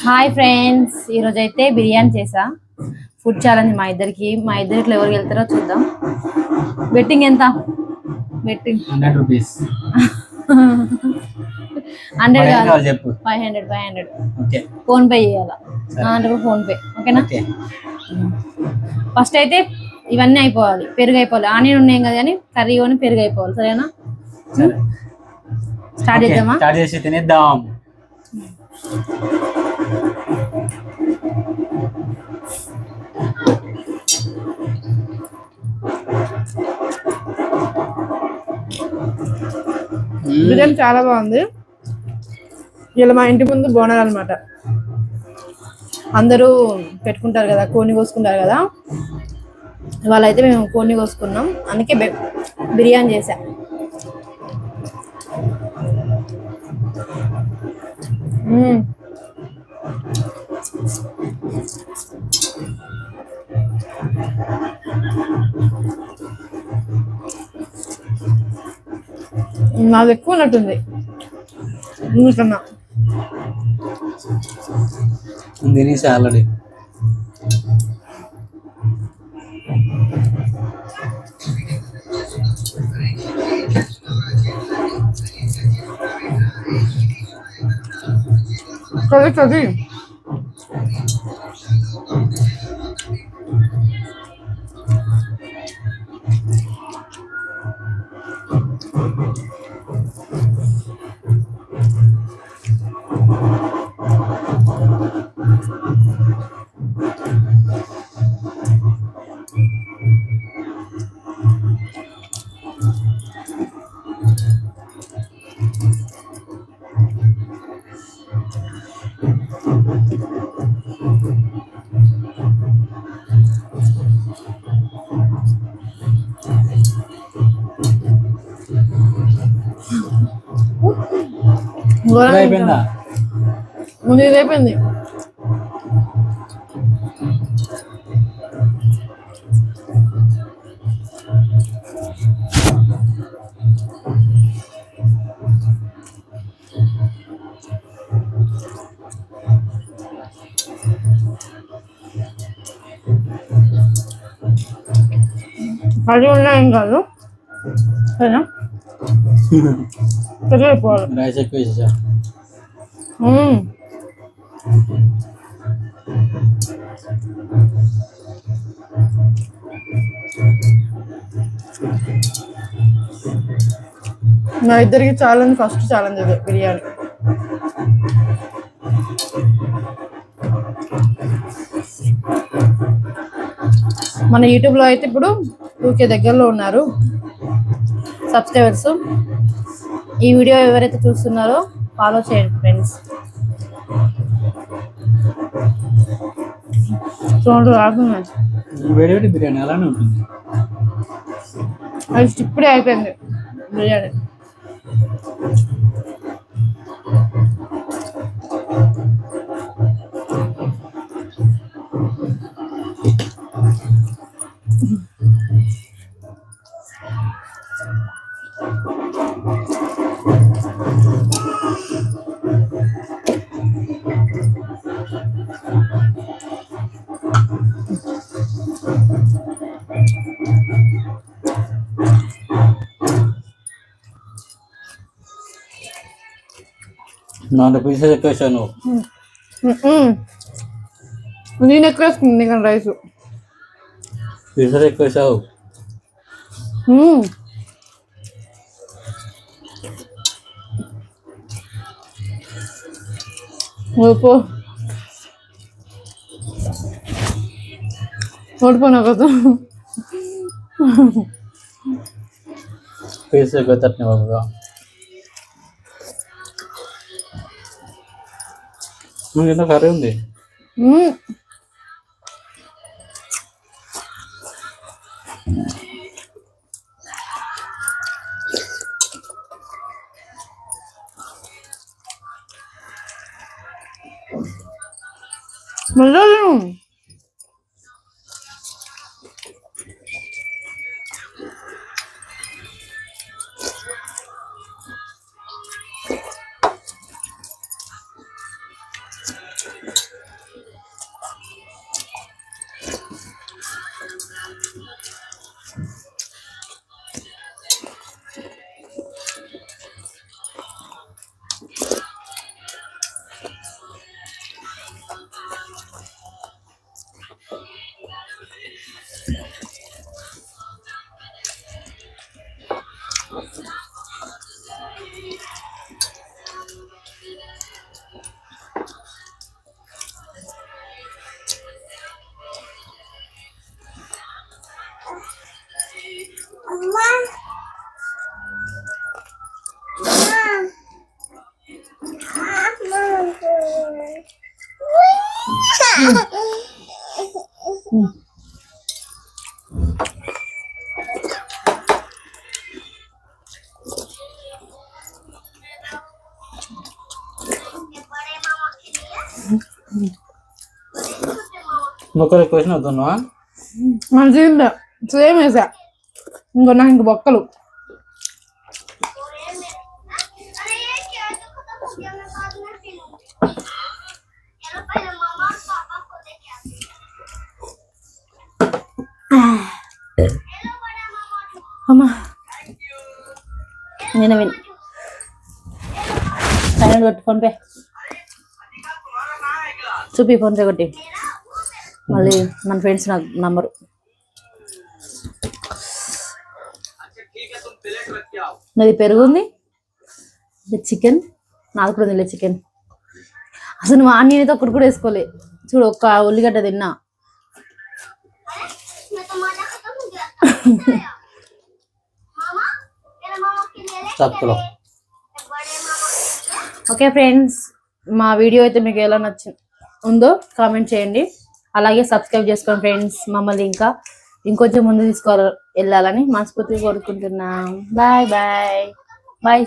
Hi friends, ఈరోజు అయితే బిర్యానీ చేసా. ఫుడ్ ఛాలెంజ్ మా ఇద్దరిలో ఎవరు వెళ్తారో చూద్దాం. బెట్టింగ్ ఎంత? Betting 100 rupees. 100 కాదు, 500. ఓకే, ఫోన్ పే చేయాలా? Phone pay. ఓకేనా? ఫస్ట్ అయితే ఇవన్నీ అయిపోవాలి, పెరుగు అయిపోవాలి. ఆనియన్ ఉన్నాయి కదా అని కర్రీ కొని పెరుగు అయిపోవాలి. సరేనా? స్టార్ట్ చేద్దామా? స్టార్ట్ చేసి తినేద్దాం. బిర్యానీ చాలా బాగుంది. ఇలా మా ఇంటి ముందు బోనాలు అనమాట. అందరూ పెట్టుకుంటారు కదా, కోడిని కోసుకుంటారు కదా. ఇవాళ అయితే మేము కోడిని కోసుకున్నాం, అందుకే బిర్యానీ చేసా. నాది ఎక్కువ ఉన్నట్టుంది ఇంకన్నా. తినేసి ఆల్రెడీ. చది అయిపోయిందా? ముందు ఇది అయిపోయింది. అది ఉన్నాయేం కాదు, సరేనా? అయిపోవాలి. రైస్ ఎక్కువ వేసేసా. మా ఇద్దరికి ఛాలెంజ్, ఫస్ట్ ఛాలెంజ్ ఇది బిర్యానీ. మన యూట్యూబ్లో అయితే ఇప్పుడు 2K దగ్గరలో ఉన్నారు సబ్స్క్రైబర్స్. ఈ వీడియో ఎవరైతే చూస్తున్నారో ఫాలో చేయండి ఫ్రెండ్స్. చూడండి, రాకుండా వేడి బిర్యానీ అలానే ఉంటుంది. అది ఇప్పుడే అయిపోయింది బిర్యానీ. నాలుగు పీసెస్ ఎక్కువ వేసాను. నేను ఎక్కువ వేసుకుంది కానీ రైస్ పీసెస్ ఎక్కువ వేసావు. ఓడిపోయినా కదా. పీసెస్ ఎక్కువ తట్టిన బాబుగా. ఎంత కర్రీ ఉంది. మళ్ళీ మొక్కలు ఎక్కువ వేసిన అవుతున్నావా? మంచిగా సేమ్ వేసా. ఇంకో నాకు ఇంక బొక్కలు. అమ్మా నేను విన్ సైలెంట్ కొట్టి ఫోన్పే చూపి ఫోన్పే కొట్టి మళ్ళీ మన ఫ్రెండ్స్ నాకు నంబరు. నాది పెరుగు ఉంది, చికెన్ నాకు కూడా ఉంది చికెన్. అసలు నువ్వు ఆనియన్ అయితే ఒక్కటి కూడా వేసుకోలే చూడు, ఒక్క ఉల్లిగడ్డ తిన్నా. ఓకే ఫ్రెండ్స్, మా వీడియో అయితే మీకు ఎలా ఉందో కామెంట్ చేయండి. అలాగే సబ్స్క్రైబ్ చేసుకోండి ఫ్రెండ్స్. మమ్మల్ని ఇంకొంచెం ముందు వెళ్ళాలని మనస్ఫూర్తిగా కోరుకుంటున్నాం. Bye bye bye.